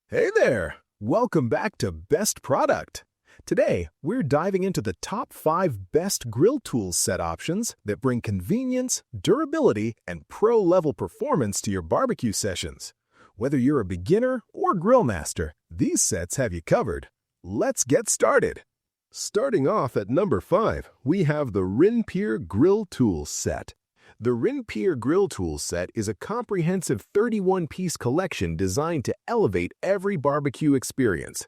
Hey there! Welcome back to Best Product. Today, we're diving into the top 5 best grill tools set options that bring convenience, durability, and pro-level performance to your barbecue sessions. Whether you're a beginner or grill master, these sets have you covered. Let's get started. Starting off at number 5, we have the Rinpir Grill Tools Set. The Rinpir Grill Tools Set is a comprehensive 31-piece collection designed to elevate every barbecue experience.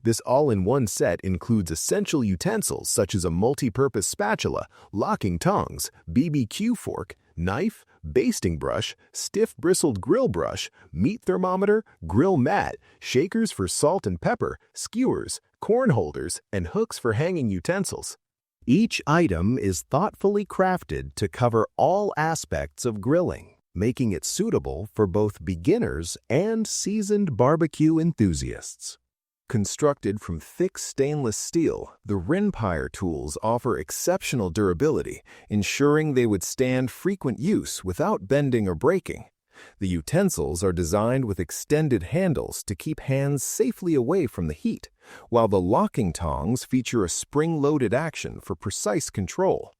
This all-in-one set includes essential utensils such as a multi-purpose spatula, locking tongs, BBQ fork, knife, basting brush, stiff bristled grill brush, meat thermometer, grill mat, shakers for salt and pepper, skewers, corn holders, and hooks for hanging utensils. Each item is thoughtfully crafted to cover all aspects of grilling, making it suitable for both beginners and seasoned barbecue enthusiasts. Constructed from thick stainless steel, the Rinpir tools offer exceptional durability, ensuring they would stand frequent use without bending or breaking. The utensils are designed with extended handles to keep hands safely away from the heat, while the locking tongs feature a spring-loaded action for precise control.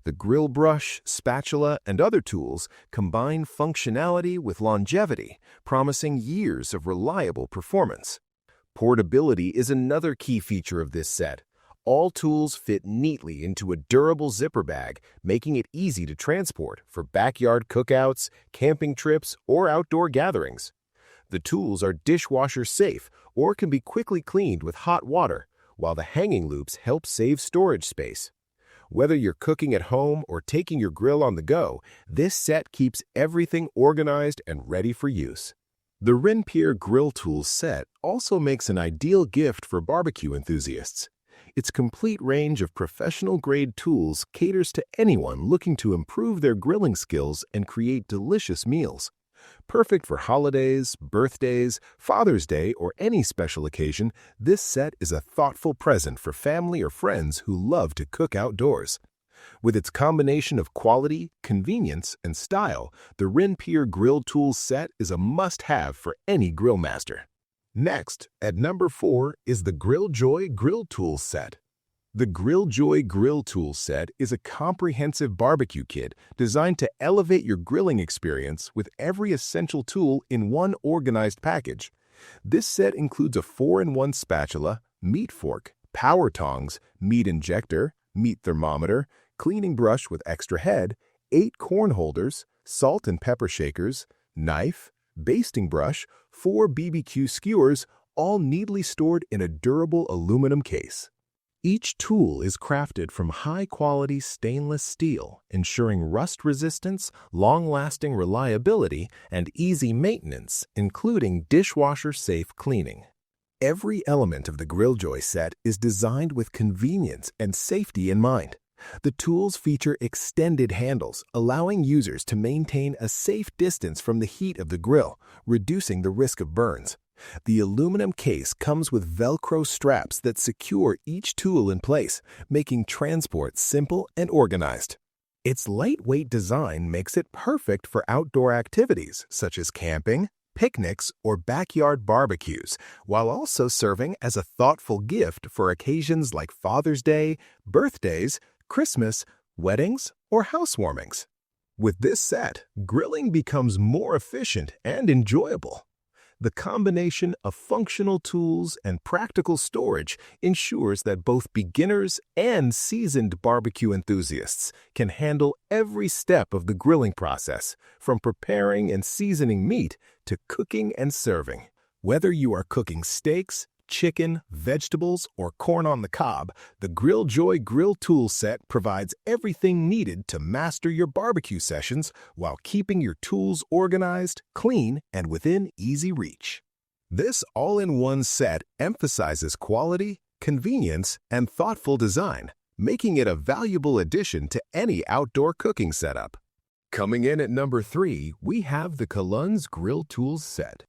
The grill brush, spatula, and other tools combine functionality with longevity, promising years of reliable performance. Portability is another key feature of this set. All tools fit neatly into a durable zipper bag, making it easy to transport for backyard cookouts, camping trips, or outdoor gatherings. The tools are dishwasher safe or can be quickly cleaned with hot water, while the hanging loops help save storage space. Whether you're cooking at home or taking your grill on the go, this set keeps everything organized and ready for use. The Rinpir Grill Tools set also makes an ideal gift for barbecue enthusiasts. Its complete range of professional-grade tools caters to anyone looking to improve their grilling skills and create delicious meals. Perfect for holidays, birthdays, Father's Day, or any special occasion, this set is a thoughtful present for family or friends who love to cook outdoors. With its combination of quality, convenience, and style, the Rinpir Grill Tools set is a must-have for any grill master. Next, at number 4, is the Grilljoy Grill Tools Set. The Grilljoy Grill Tools Set is a comprehensive barbecue kit designed to elevate your grilling experience with every essential tool in one organized package. This set includes a 4-in-1 spatula, meat fork, power tongs, meat injector, meat thermometer, cleaning brush with extra head, 8 corn holders, salt and pepper shakers, knife, basting brush, 4 BBQ skewers, all neatly stored in a durable aluminum case. Each tool is crafted from high-quality stainless steel, ensuring rust resistance, long-lasting reliability, and easy maintenance, including dishwasher-safe cleaning. Every element of the Grilljoy set is designed with convenience and safety in mind. The tools feature extended handles, allowing users to maintain a safe distance from the heat of the grill, reducing the risk of burns. The aluminum case comes with Velcro straps that secure each tool in place, making transport simple and organized. Its lightweight design makes it perfect for outdoor activities such as camping, picnics, or backyard barbecues, while also serving as a thoughtful gift for occasions like Father's Day, birthdays, Christmas, weddings, or housewarmings. With this set, grilling becomes more efficient and enjoyable. The combination of functional tools and practical storage ensures that both beginners and seasoned barbecue enthusiasts can handle every step of the grilling process, from preparing and seasoning meat to cooking and serving. Whether you are cooking steaks, chicken, vegetables, or corn on the cob, the Grilljoy Grill Tool Set provides everything needed to master your barbecue sessions while keeping your tools organized, clean, and within easy reach. This all-in-one set emphasizes quality, convenience, and thoughtful design, making it a valuable addition to any outdoor cooking setup. Coming in at number 3, we have the Kaluns Grill Tools Set.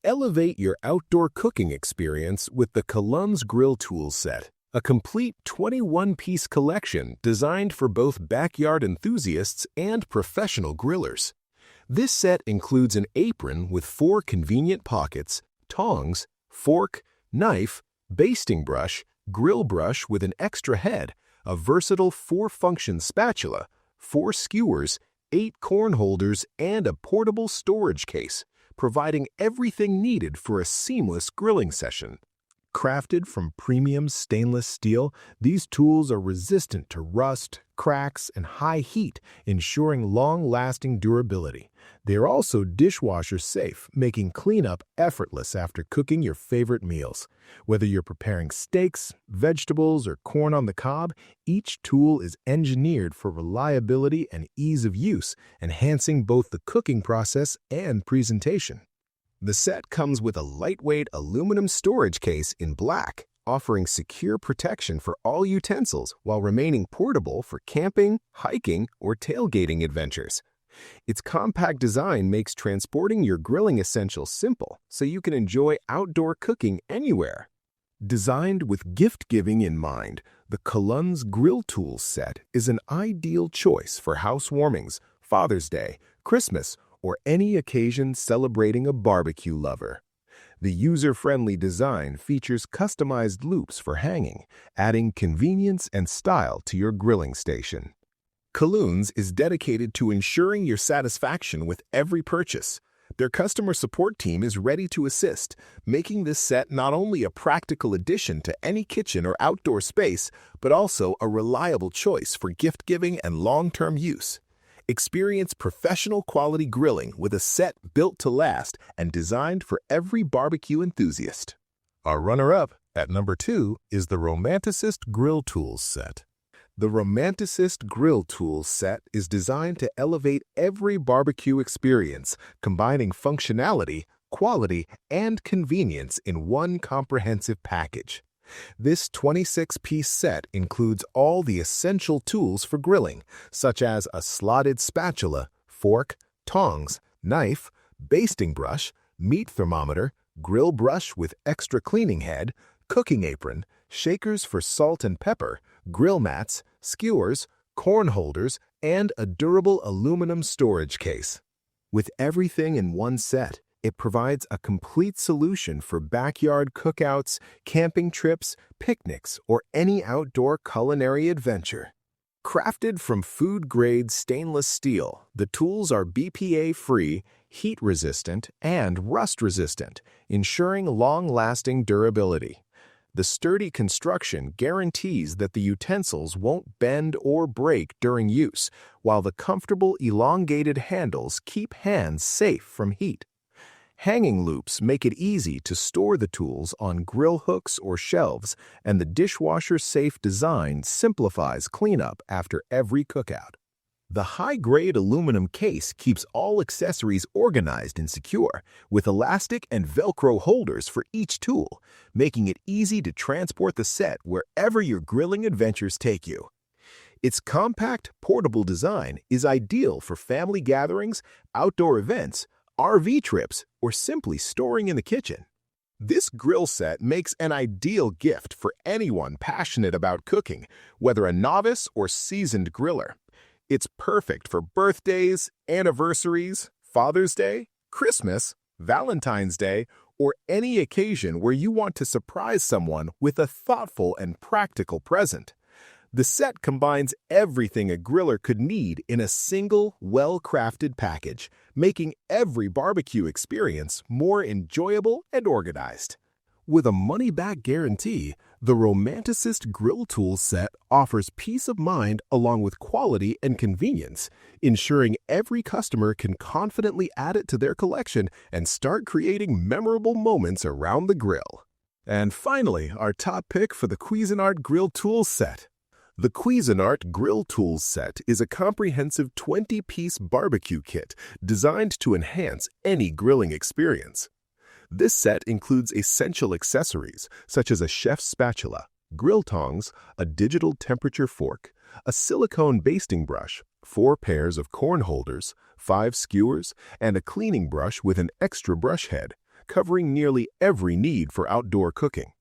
Elevate your outdoor cooking experience with the Kaluns Grill Tools Set, a complete 21-piece collection designed for both backyard enthusiasts and professional grillers. This set includes an apron with 4 convenient pockets, tongs, fork, knife, basting brush, grill brush with an extra head, a versatile 4-function spatula, 4 skewers, 8 corn holders, and a portable storage case, providing everything needed for a seamless grilling session. Crafted from premium stainless steel, these tools are resistant to rust, cracks, and high heat, ensuring long-lasting durability. They are also dishwasher safe, making cleanup effortless after cooking your favorite meals. Whether you're preparing steaks, vegetables, or corn on the cob, each tool is engineered for reliability and ease of use, enhancing both the cooking process and presentation. The set comes with a lightweight aluminum storage case in black, offering secure protection for all utensils while remaining portable for camping, hiking, or tailgating adventures. Its compact design makes transporting your grilling essentials simple, so you can enjoy outdoor cooking anywhere. Designed with gift-giving in mind, the Kaluns Grill Tools set is an ideal choice for housewarmings, Father's Day, Christmas, or any occasion celebrating a barbecue lover. The user-friendly design features customized loops for hanging, adding convenience and style to your grilling station. Kaluns is dedicated to ensuring your satisfaction with every purchase. Their customer support team is ready to assist, making this set not only a practical addition to any kitchen or outdoor space, but also a reliable choice for gift-giving and long-term use. Experience professional quality grilling with a set built to last and designed for every barbecue enthusiast. Our runner-up at number 2 is the Romanticist Grill Tools set. The Romanticist Grill Tools set is designed to elevate every barbecue experience, combining functionality, quality, and convenience in one comprehensive package. This 26-piece set includes all the essential tools for grilling, such as a slotted spatula, fork, tongs, knife, basting brush, meat thermometer, grill brush with extra cleaning head, cooking apron, shakers for salt and pepper, grill mats, skewers, corn holders, and a durable aluminum storage case. With everything in one set, it provides a complete solution for backyard cookouts, camping trips, picnics, or any outdoor culinary adventure. Crafted from food-grade stainless steel, the tools are BPA-free, heat-resistant, and rust-resistant, ensuring long-lasting durability. The sturdy construction guarantees that the utensils won't bend or break during use, while the comfortable elongated handles keep hands safe from heat. Hanging loops make it easy to store the tools on grill hooks or shelves, and the dishwasher-safe design simplifies cleanup after every cookout. The high-grade aluminum case keeps all accessories organized and secure, with elastic and Velcro holders for each tool, making it easy to transport the set wherever your grilling adventures take you. Its compact, portable design is ideal for family gatherings, outdoor events, RV trips, or simply storing in the kitchen. This grill set makes an ideal gift for anyone passionate about cooking, whether a novice or seasoned griller. It's perfect for birthdays, anniversaries, Father's Day, Christmas, Valentine's Day, or any occasion where you want to surprise someone with a thoughtful and practical present. The set combines everything a griller could need in a single, well-crafted package, making every barbecue experience more enjoyable and organized. With a money-back guarantee, the Romanticist Grill Tools set offers peace of mind along with quality and convenience, ensuring every customer can confidently add it to their collection and start creating memorable moments around the grill. And finally, our top pick for the Cuisinart Grill Tools set. The Cuisinart Grill Tools set is a comprehensive 20-piece barbecue kit designed to enhance any grilling experience. This set includes essential accessories such as a chef's spatula, grill tongs, a digital temperature fork, a silicone basting brush, 4 pairs of corn holders, 5 skewers, and a cleaning brush with an extra brush head, covering nearly every need for outdoor cooking.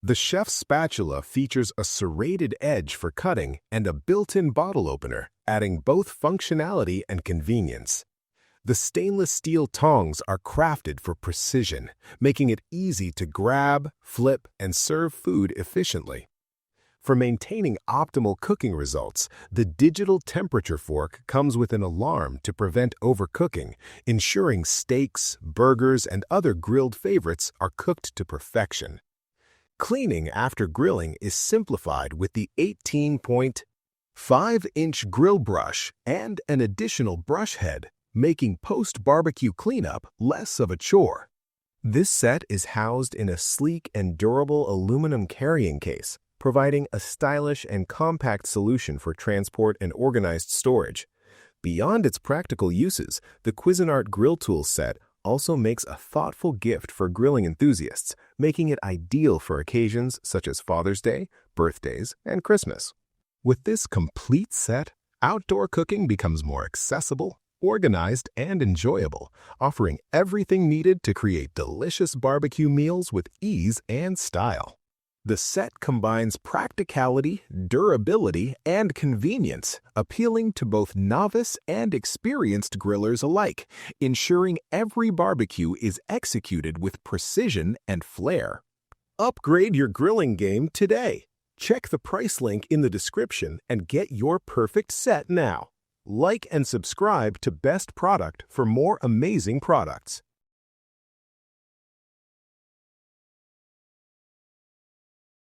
The chef's spatula features a serrated edge for cutting and a built-in bottle opener, adding both functionality and convenience. The stainless steel tongs are crafted for precision, making it easy to grab, flip, and serve food efficiently. For maintaining optimal cooking results, the digital temperature fork comes with an alarm to prevent overcooking, ensuring steaks, burgers, and other grilled favorites are cooked to perfection. Cleaning after grilling is simplified with the 18.5-inch grill brush and an additional brush head, making post-barbecue cleanup less of a chore. This set is housed in a sleek and durable aluminum carrying case, providing a stylish and compact solution for transport and organized storage. Beyond its practical uses, the Cuisinart Grill Tools set also makes a thoughtful gift for grilling enthusiasts, making it ideal for occasions such as Father's Day, birthdays, and Christmas. With this complete set, outdoor cooking becomes more accessible, organized, and enjoyable, offering everything needed to create delicious barbecue meals with ease and style. The set combines practicality, durability, and convenience, appealing to both novice and experienced grillers alike, ensuring every barbecue is executed with precision and flair. Upgrade your grilling game today. Check the price link in the description and get your perfect set now. Like and subscribe to Best Product for more amazing products.